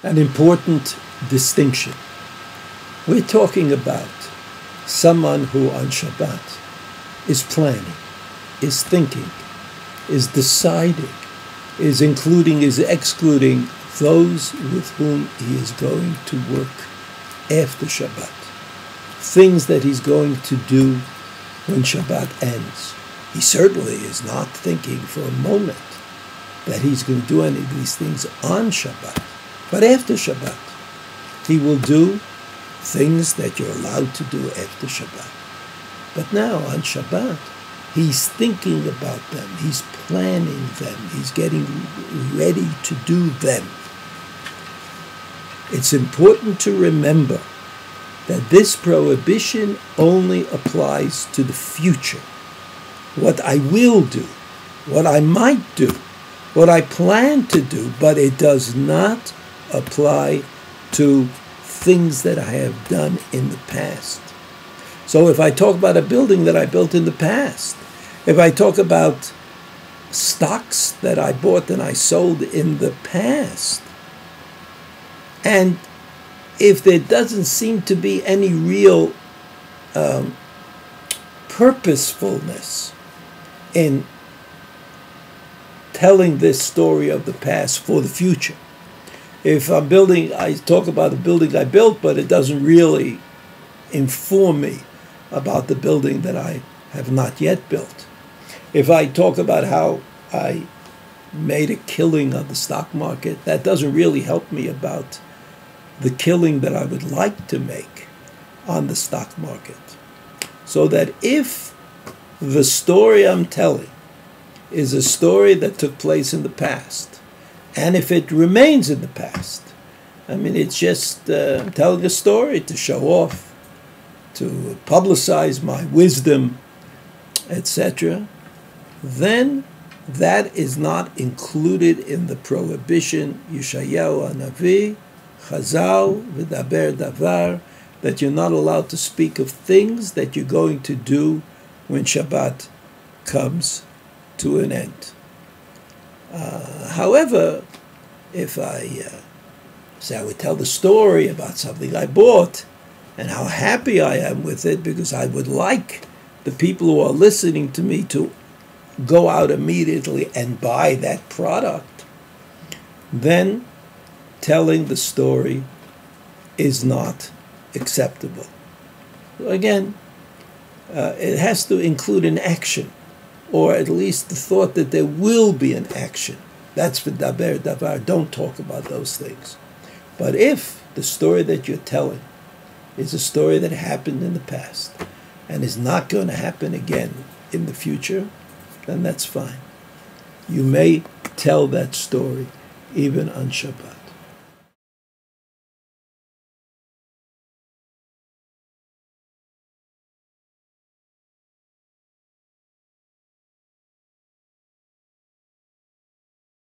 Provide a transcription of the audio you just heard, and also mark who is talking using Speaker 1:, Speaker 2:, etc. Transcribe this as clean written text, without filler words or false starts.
Speaker 1: an important distinction. We're talking about someone who on Shabbat is planning, is thinking, is deciding, is including, is excluding those with whom he is going to work after Shabbat. Things that he's going to do when Shabbat ends. He certainly is not thinking for a moment that he's going to do any of these things on Shabbat. But after Shabbat, he will do things that you're allowed to do after Shabbat. But now on Shabbat, he's thinking about them, he's planning them, he's getting ready to do them. It's important to remember that this prohibition only applies to the future. What I will do, what I might do, what I plan to do, but it does not apply to things that I have done in the past. So if I talk about a building that I built in the past, if I talk about stocks that I bought and I sold in the past, and if there doesn't seem to be any real purposefulness in telling this story of the past for the future. If I'm building, I talk about the building I built, but it doesn't really inform me about the building that I have not yet built. If I talk about how I made a killing on the stock market, that doesn't really help me about the killing that I would like to make on the stock market. So that if the story I'm telling is a story that took place in the past, and if it remains in the past, I mean, it's just telling a story to show off, to publicize my wisdom, etc., then that is not included in the prohibition, Yeshayahu Hanavi, Chazal, V'daber Davar, that you're not allowed to speak of things that you're going to do when Shabbat comes to an end. However, if I say I would tell the story about something I bought and how happy I am with it because I would like the people who are listening to me to go out immediately and buy that product, then telling the story is not acceptable. So again, it has to include an action, or at least the thought that there will be an action. That's v'daber davar. Don't talk about those things. But if the story that you're telling is a story that happened in the past and is not going to happen again in the future, then that's fine. You may tell that story even on Shabbat.